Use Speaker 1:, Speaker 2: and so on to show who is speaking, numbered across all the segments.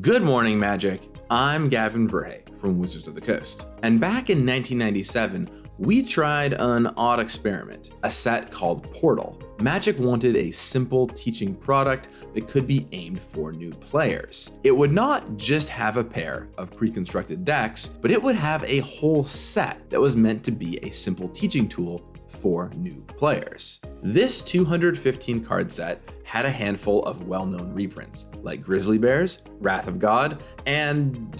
Speaker 1: Good morning, Magic. I'm Gavin Verhey from Wizards of the Coast. And back in 1997, we tried an odd experiment, a set called Portal. Magic wanted a simple teaching product that could be aimed for new players. It would not just have a pair of pre-constructed decks, but it would have a whole set that was meant to be a simple teaching tool for new players. This 215 card set had a handful of well-known reprints like Grizzly Bears, Wrath of God, and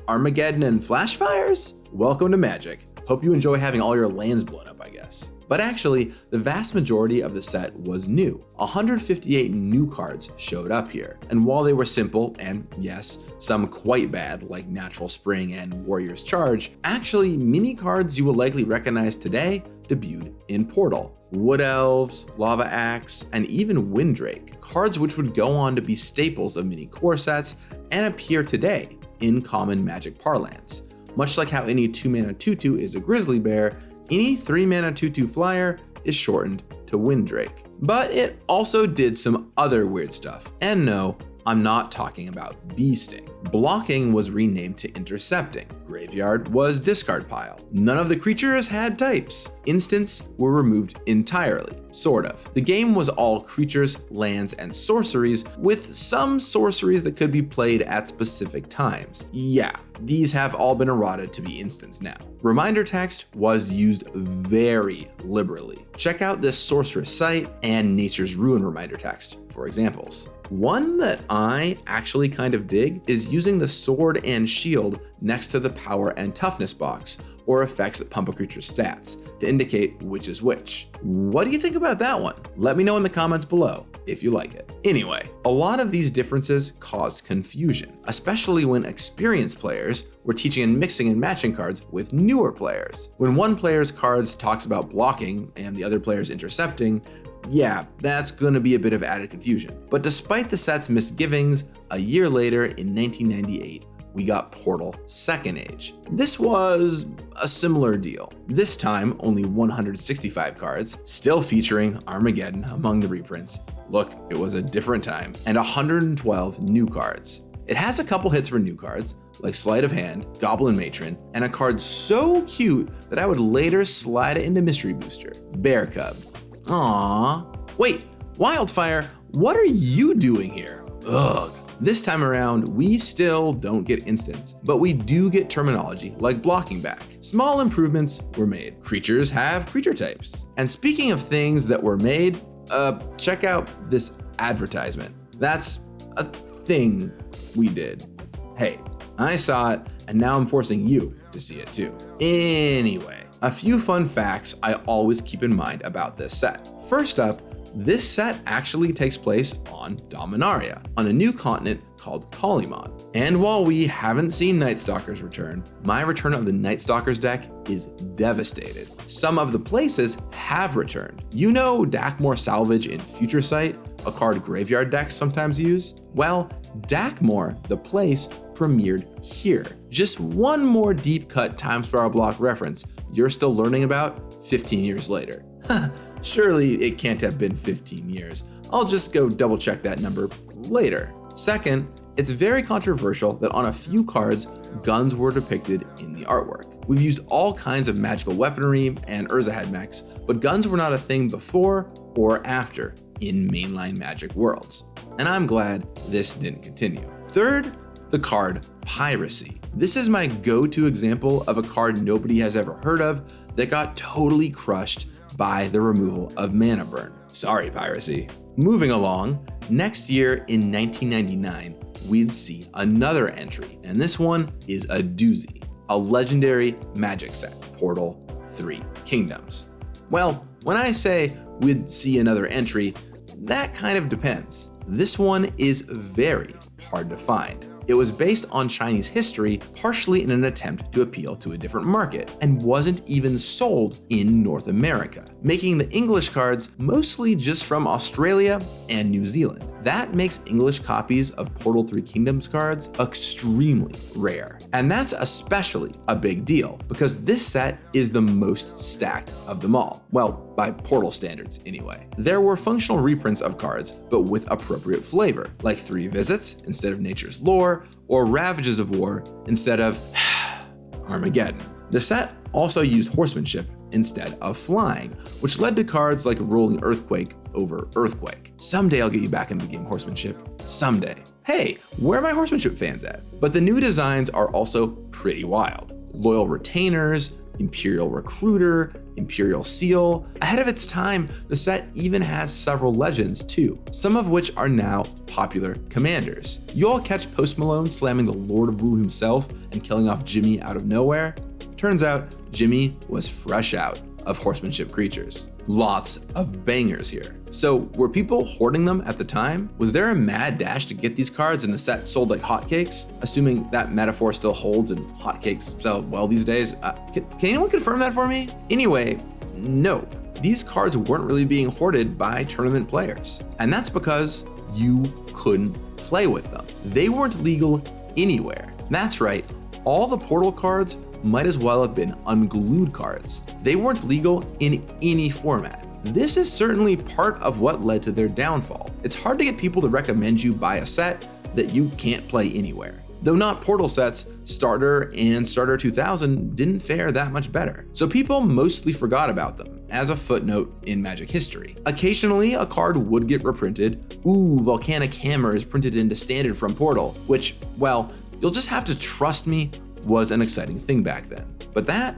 Speaker 1: Armageddon and Flashfires? Welcome to Magic. Hope you enjoy having all your lands blown up, I guess. But actually, the vast majority of the set was new. 158 new cards showed up here. And while they were simple, and yes, some quite bad, like Natural Spring and Warrior's Charge, actually mini cards you will likely recognize today debuted in Portal. Wood Elves, Lava Axe, and even Windrake, cards which would go on to be staples of mini core sets and appear today in common Magic parlance. Much like how any 2-mana 2/2 is a Grizzly Bear, any 3-mana 2/2 flyer is shortened to Windrake. But it also did some other weird stuff. And no, I'm not talking about Bee Sting. Blocking was renamed to Intercepting. Graveyard was Discard Pile. None of the creatures had types. Instants were removed entirely, sort of. The game was all creatures, lands, and sorceries, with some sorceries that could be played at specific times. Yeah, these have all been eroded to be instants now. Reminder text was used very liberally. Check out this Sorceress site and Nature's Ruin reminder text for examples. One that I actually kind of dig is using the sword and shield next to the power and toughness box, or effects that pump a creature's stats, to indicate which is which. What do you think about that one? Let me know in the comments below if you like it. Anyway, a lot of these differences caused confusion, especially when experienced players were teaching and mixing and matching cards with newer players. When one player's cards talks about blocking and the other player's intercepting, yeah, that's gonna be a bit of added confusion. But despite the set's misgivings, a year later in 1998, we got Portal Second Age. This was a similar deal. This time, only 165 cards, still featuring Armageddon among the reprints. Look, it was a different time. And 112 new cards. It has a couple hits for new cards, like Sleight of Hand, Goblin Matron, and a card so cute that I would later slide it into Mystery Booster, Bear Cub. Aww. Wait, Wildfire, what are you doing here? Ugh. This time around, we still don't get instants, but we do get terminology like blocking back. Small improvements were made. Creatures have creature types. And speaking of things that were made, check out this advertisement. That's a thing we did. Hey, I saw it, and now I'm forcing you to see it too. Anyway, a few fun facts I always keep in mind about this set. First up, this set actually takes place on Dominaria, on a new continent called Kalimon. And while we haven't seen Night Stalkers return, my return of the Night Stalkers deck is devastated. Some of the places have returned. You know Dakmor Salvage in Future Sight, a card graveyard decks sometimes use? Well, Dakmor, the place, premiered here. Just one more deep cut time spiral block reference you're still learning about 15 years later. Surely it can't have been 15 years. I'll just go double check that number later. Second, it's very controversial that on a few cards, guns were depicted in the artwork. We've used all kinds of magical weaponry and Urza head mechs, but guns were not a thing before or after in mainline Magic worlds. And I'm glad this didn't continue. Third, the card Piracy. This is my go-to example of a card nobody has ever heard of that got totally crushed by the removal of Mana Burn. Sorry, Piracy. Moving along, next year in 1999, we'd see another entry, and this one is a doozy, a legendary Magic set, Portal 3 Kingdoms. Well, when I say we'd see another entry, that kind of depends. This one is very hard to find. It was based on Chinese history, partially in an attempt to appeal to a different market, and wasn't even sold in North America, making the English cards mostly just from Australia and New Zealand. That makes English copies of Portal 3 Kingdoms cards extremely rare. And that's especially a big deal, because this set is the most stacked of them all. Well, by Portal standards anyway. There were functional reprints of cards, but with appropriate flavor, like 3 Visits instead of Nature's Lore, or Ravages of War instead of Armageddon. The set also used horsemanship instead of flying, which led to cards like Rolling Earthquake over Earthquake. Someday I'll get you back into the game horsemanship. Someday. Hey, where are my horsemanship fans at? But the new designs are also pretty wild. Loyal Retainers, Imperial Recruiter, Imperial Seal. Ahead of its time, the set even has several legends too, some of which are now popular commanders. You all catch Post Malone slamming the Lord of Wu himself and killing off Jimmy out of nowhere? Turns out, Jimmy was fresh out of horsemanship creatures. Lots of bangers here. So were people hoarding them at the time? Was there a mad dash to get these cards and the set sold like hotcakes? Assuming that metaphor still holds and hotcakes sell well these days. Can anyone confirm that for me? Anyway, no. These cards weren't really being hoarded by tournament players. And that's because you couldn't play with them. They weren't legal anywhere. That's right, all the Portal cards might as well have been unglued cards. They weren't legal in any format. This is certainly part of what led to their downfall. It's hard to get people to recommend you buy a set that you can't play anywhere. Though not Portal sets, Starter and Starter 2000 didn't fare that much better. So people mostly forgot about them as a footnote in Magic history. Occasionally, a card would get reprinted. Ooh, Volcanic Hammer is printed into Standard from Portal, which, well, you'll just have to trust me, was an exciting thing back then. But that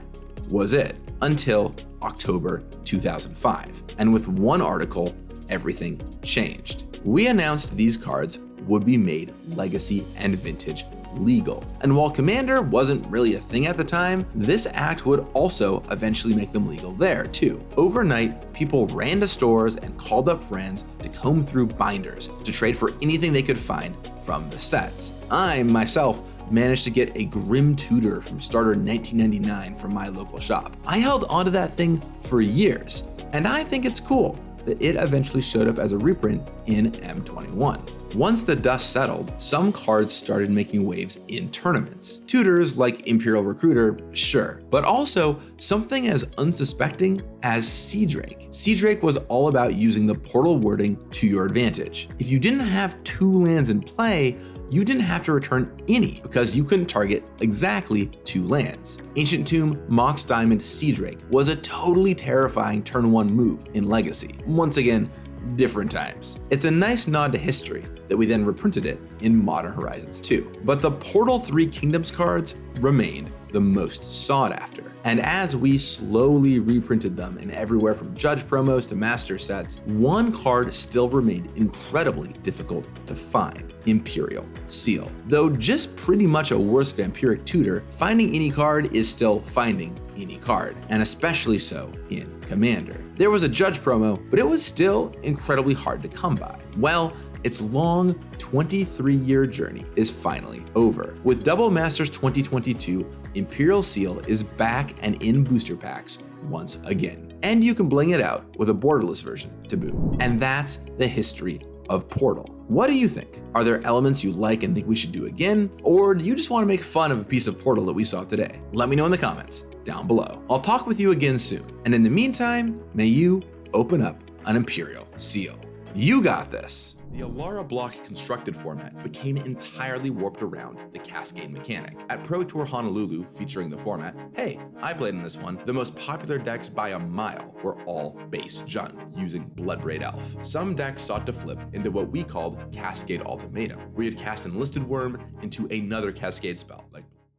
Speaker 1: was it until October 2005. And with one article, everything changed. We announced these cards would be made Legacy and Vintage legal. And while Commander wasn't really a thing at the time, this act would also eventually make them legal there too. Overnight, people ran to stores and called up friends to comb through binders to trade for anything they could find from the sets. I myself managed to get a Grim Tutor from Starter 1999 from my local shop. I held onto that thing for years, and I think it's cool that it eventually showed up as a reprint in M21. Once the dust settled, some cards started making waves in tournaments. Tutors like Imperial Recruiter, sure, but also something as unsuspecting as Sea Drake. Sea Drake was all about using the Portal wording to your advantage. If you didn't have 2 lands in play, you didn't have to return any because you couldn't target exactly 2 lands. Ancient Tomb, Mox Diamond, Sea Drake was a totally terrifying turn 1 move in Legacy. Once again, different times. It's a nice nod to history that we then reprinted it in Modern Horizons 2. But the Portal 3 Kingdoms cards remained the most sought after. And as we slowly reprinted them in everywhere from Judge promos to master sets, one card still remained incredibly difficult to find: Imperial Seal. Though just pretty much a worse vampiric tutor, finding any card is still finding any card, and especially so in Commander. There was a Judge promo, but it was still incredibly hard to come by. Well, its long 23-year journey is finally over. With Double Masters 2022, Imperial Seal is back and in booster packs once again. And you can bling it out with a borderless version to boot. And that's the history of Portal. What do you think? Are there elements you like and think we should do again? Or do you just want to make fun of a piece of Portal that we saw today? Let me know in the comments down below. I'll talk with you again soon. And in the meantime, may you open up an Imperial Seal. You got this. The Alara block constructed format became entirely warped around the Cascade mechanic. At Pro Tour Honolulu, featuring the format, hey, I played in this one, the most popular decks by a mile were all base Jund, using Bloodbraid Elf. Some decks sought to flip into what we called Cascade Ultimatum, where you'd cast Enlisted Worm into another Cascade spell, like